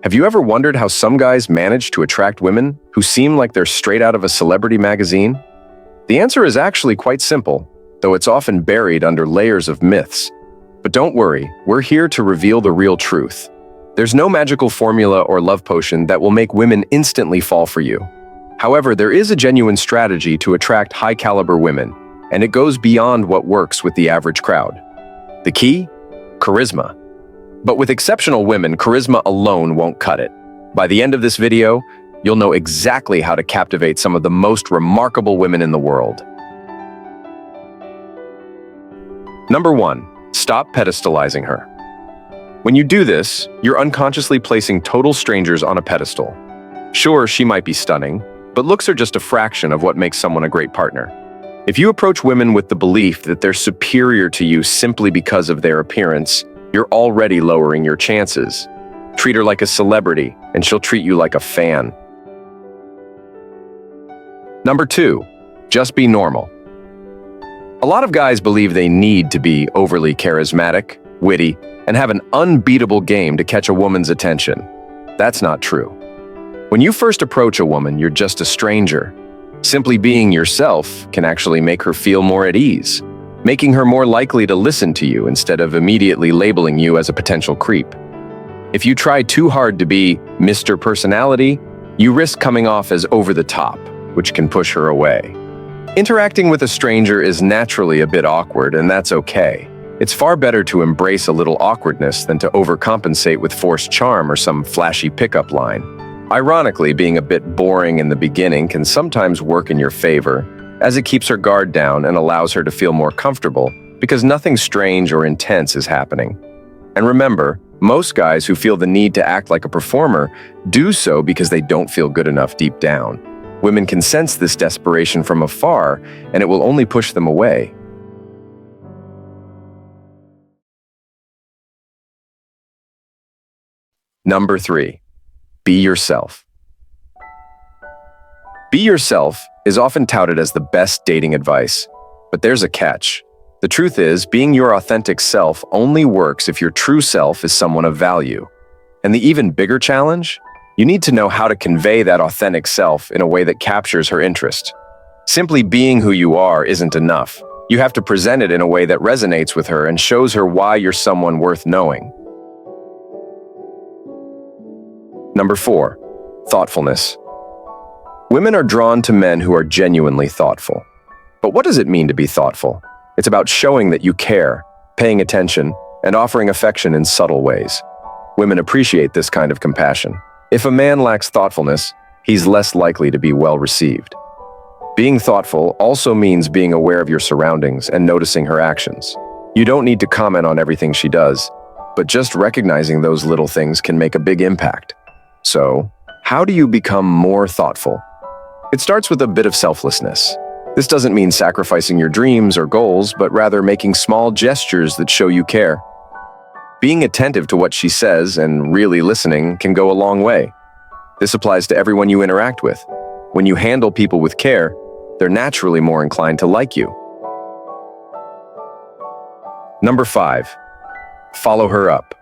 Have you ever wondered how some guys manage to attract women who seem like they're straight out of a celebrity magazine? The answer is actually quite simple, though it's often buried under layers of myths. But don't worry, we're here to reveal the real truth. There's no magical formula or love potion that will make women instantly fall for you. However, there is a genuine strategy to attract high-caliber women, and it goes beyond what works with the average crowd. The key? Charisma. But with exceptional women, charisma alone won't cut it. By the end of this video, you'll know exactly how to captivate some of the most remarkable women in the world. Number 1. Stop pedestalizing her. When you do this, you're unconsciously placing total strangers on a pedestal. Sure, she might be stunning, but looks are just a fraction of what makes someone a great partner. If you approach women with the belief that they're superior to you simply because of their appearance, you're already lowering your chances. Treat her like a celebrity, and she'll treat you like a fan. Number 2. Just be normal. A lot of guys believe they need to be overly charismatic, witty, and have an unbeatable game to catch a woman's attention. That's not true. When you first approach a woman, you're just a stranger. Simply being yourself can actually make her feel more at ease, making her more likely to listen to you instead of immediately labeling you as a potential creep. If you try too hard to be Mr. Personality, you risk coming off as over the top, which can push her away. Interacting with a stranger is naturally a bit awkward, and that's okay. It's far better to embrace a little awkwardness than to overcompensate with forced charm or some flashy pickup line. Ironically, being a bit boring in the beginning can sometimes work in your favor, as it keeps her guard down and allows her to feel more comfortable because nothing strange or intense is happening. And remember, most guys who feel the need to act like a performer do so because they don't feel good enough deep down. Women can sense this desperation from afar, and it will only push them away. Number 3. Be yourself. Be yourself is often touted as the best dating advice, but there's a catch. The truth is, being your authentic self only works if your true self is someone of value. And the even bigger challenge? You need to know how to convey that authentic self in a way that captures her interest. Simply being who you are isn't enough. You have to present it in a way that resonates with her and shows her why you're someone worth knowing. Number 4. Thoughtfulness. Women are drawn to men who are genuinely thoughtful. But what does it mean to be thoughtful? It's about showing that you care, paying attention, and offering affection in subtle ways. Women appreciate this kind of compassion. If a man lacks thoughtfulness, he's less likely to be well received. Being thoughtful also means being aware of your surroundings and noticing her actions. You don't need to comment on everything she does, but just recognizing those little things can make a big impact. So, how do you become more thoughtful? It starts with a bit of selflessness. This doesn't mean sacrificing your dreams or goals, but rather making small gestures that show you care. Being attentive to what she says and really listening can go a long way. This applies to everyone you interact with. When you handle people with care, they're naturally more inclined to like you. Number 5. Follow her up.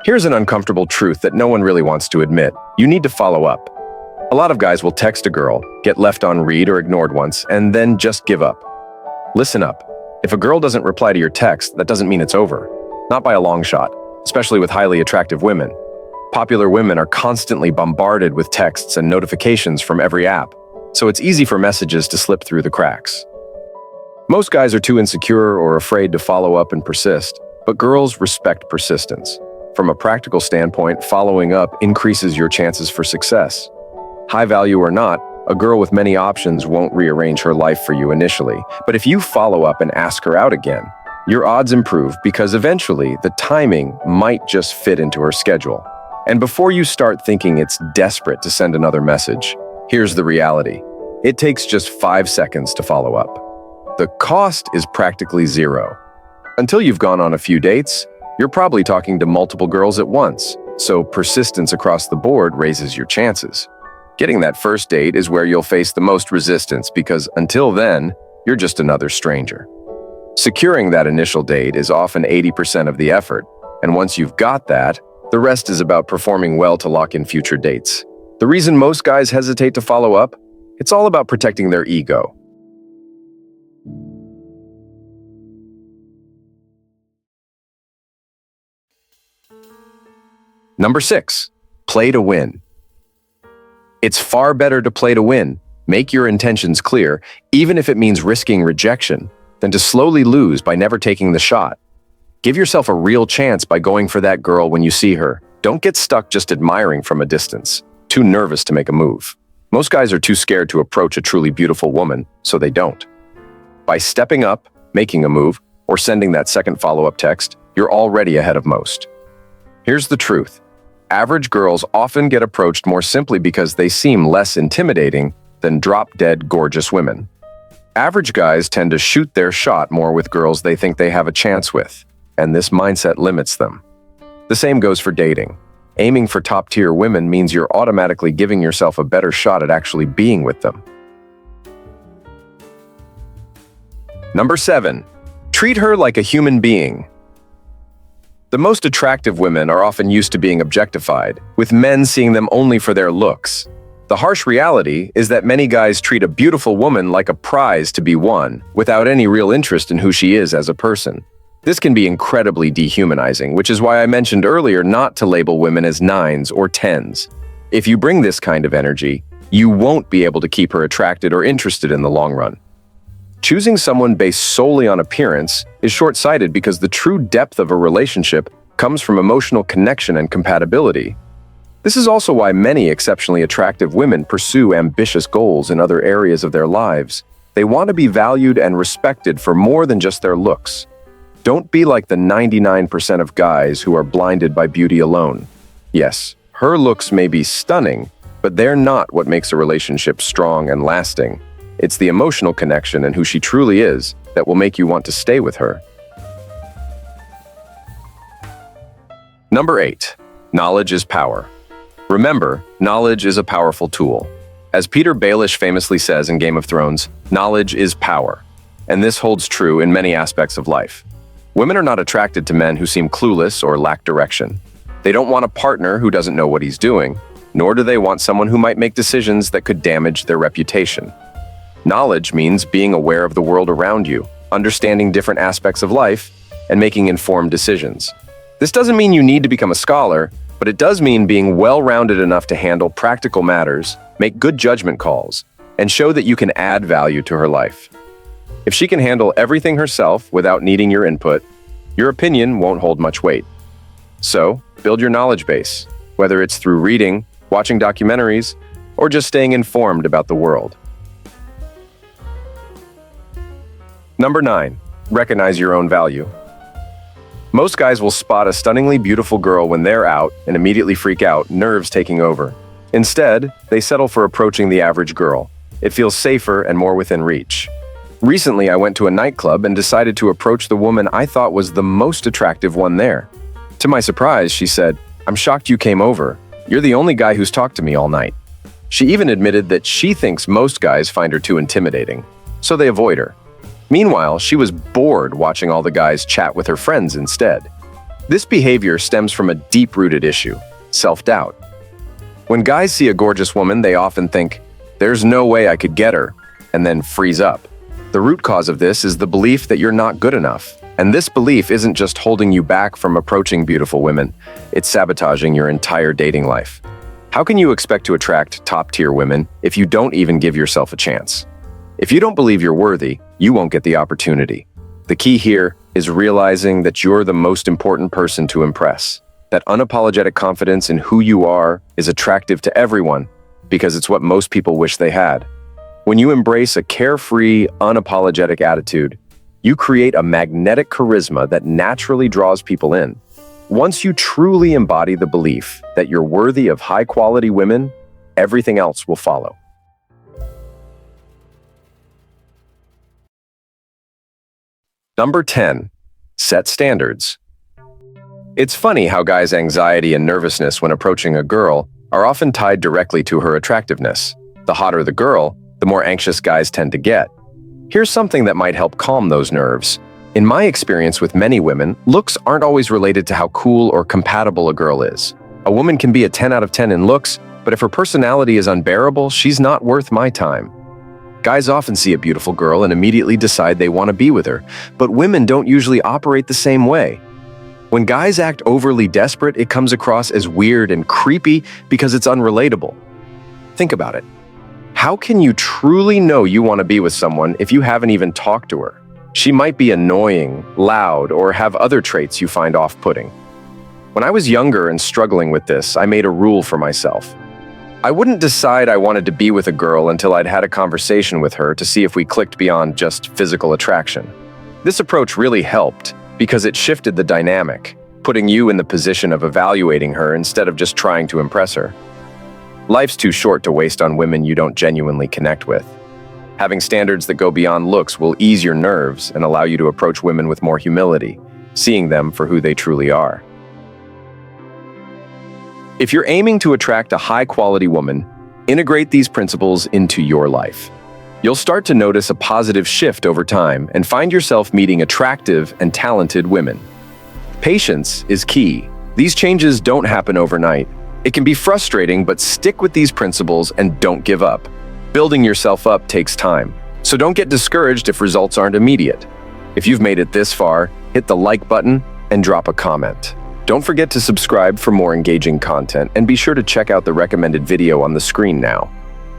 Here's an uncomfortable truth that no one really wants to admit. You need to follow up. A lot of guys will text a girl, get left on read or ignored once, and then just give up. Listen up. If a girl doesn't reply to your text, that doesn't mean it's over. Not by a long shot, especially with highly attractive women. Popular women are constantly bombarded with texts and notifications from every app, so it's easy for messages to slip through the cracks. Most guys are too insecure or afraid to follow up and persist, but girls respect persistence. From a practical standpoint, following up increases your chances for success. High value or not, a girl with many options won't rearrange her life for you initially, but if you follow up and ask her out again, your odds improve because eventually the timing might just fit into her schedule. And before you start thinking it's desperate to send another message, here's the reality. It takes just 5 seconds to follow up. The cost is practically zero. Until you've gone on a few dates, you're probably talking to multiple girls at once, so persistence across the board raises your chances. Getting that first date is where you'll face the most resistance because until then, you're just another stranger. Securing that initial date is often 80% of the effort, and once you've got that, The rest is about performing well to lock in future dates. The reason most guys hesitate to follow up? It's all about protecting their ego. Number 6, play to win. It's far better to play to win, make your intentions clear, even if it means risking rejection, than to slowly lose by never taking the shot. Give yourself a real chance by going for that girl when you see her. Don't get stuck just admiring from a distance, too nervous to make a move. Most guys are too scared to approach a truly beautiful woman, so they don't. By stepping up, making a move, or sending that second follow-up text, you're already ahead of most. Here's the truth. Average girls often get approached more simply because they seem less intimidating than drop-dead gorgeous women. Average guys tend to shoot their shot more with girls they think they have a chance with, and this mindset limits them. The same goes for dating. Aiming for top-tier women means you're automatically giving yourself a better shot at actually being with them. Number 7, treat her like a human being. The most attractive women are often used to being objectified, with men seeing them only for their looks. The harsh reality is that many guys treat a beautiful woman like a prize to be won, without any real interest in who she is as a person. This can be incredibly dehumanizing, which is why I mentioned earlier not to label women as 9s or 10s. If you bring this kind of energy, you won't be able to keep her attracted or interested in the long run. Choosing someone based solely on appearance is short-sighted because the true depth of a relationship comes from emotional connection and compatibility. This is also why many exceptionally attractive women pursue ambitious goals in other areas of their lives. They want to be valued and respected for more than just their looks. Don't be like the 99% of guys who are blinded by beauty alone. Yes, her looks may be stunning, but they're not what makes a relationship strong and lasting. It's the emotional connection and who she truly is that will make you want to stay with her. Number 8, knowledge is power. Remember, knowledge is a powerful tool. As Peter Baelish famously says in Game of Thrones, knowledge is power. And this holds true in many aspects of life. Women are not attracted to men who seem clueless or lack direction. They don't want a partner who doesn't know what he's doing, nor do they want someone who might make decisions that could damage their reputation. Knowledge means being aware of the world around you, understanding different aspects of life, and making informed decisions. This doesn't mean you need to become a scholar, but it does mean being well-rounded enough to handle practical matters, make good judgment calls, and show that you can add value to her life. If she can handle everything herself without needing your input, your opinion won't hold much weight. So, build your knowledge base, whether it's through reading, watching documentaries, or just staying informed about the world. Number 9, recognize your own value. Most guys will spot a stunningly beautiful girl when they're out and immediately freak out, nerves taking over. Instead, they settle for approaching the average girl. It feels safer and more within reach. Recently, I went to a nightclub and decided to approach the woman I thought was the most attractive one there. To my surprise, she said, "I'm shocked you came over. You're the only guy who's talked to me all night." She even admitted that she thinks most guys find her too intimidating, so they avoid her. Meanwhile, she was bored watching all the guys chat with her friends instead. This behavior stems from a deep-rooted issue, self-doubt. When guys see a gorgeous woman, they often think, "There's no way I could get her," and then freeze up. The root cause of this is the belief that you're not good enough. And this belief isn't just holding you back from approaching beautiful women, it's sabotaging your entire dating life. How can you expect to attract top-tier women if you don't even give yourself a chance? If you don't believe you're worthy, you won't get the opportunity. The key here is realizing that you're the most important person to impress. That unapologetic confidence in who you are is attractive to everyone because it's what most people wish they had. When you embrace a carefree, unapologetic attitude, you create a magnetic charisma that naturally draws people in. Once you truly embody the belief that you're worthy of high-quality women, everything else will follow. Number 10, set standards. It's funny how guys' anxiety and nervousness when approaching a girl are often tied directly to her attractiveness. The hotter the girl, the more anxious guys tend to get. Here's something that might help calm those nerves. In my experience with many women, looks aren't always related to how cool or compatible a girl is. A woman can be a 10 out of 10 in looks, but if her personality is unbearable, she's not worth my time. Guys often see a beautiful girl and immediately decide they want to be with her, but women don't usually operate the same way. When guys act overly desperate, it comes across as weird and creepy because it's unrelatable. Think about it. How can you truly know you want to be with someone if you haven't even talked to her? She might be annoying, loud, or have other traits you find off-putting. When I was younger and struggling with this, I made a rule for myself. I wouldn't decide I wanted to be with a girl until I'd had a conversation with her to see if we clicked beyond just physical attraction. This approach really helped because it shifted the dynamic, putting you in the position of evaluating her instead of just trying to impress her. Life's too short to waste on women you don't genuinely connect with. Having standards that go beyond looks will ease your nerves and allow you to approach women with more humility, seeing them for who they truly are. If you're aiming to attract a high-quality woman, integrate these principles into your life. You'll start to notice a positive shift over time and find yourself meeting attractive and talented women. Patience is key. These changes don't happen overnight. It can be frustrating, but stick with these principles and don't give up. Building yourself up takes time, so don't get discouraged if results aren't immediate. If you've made it this far, hit the like button and drop a comment. Don't forget to subscribe for more engaging content, and be sure to check out the recommended video on the screen now.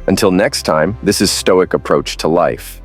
Until next time, this is Stoic Approach to Life.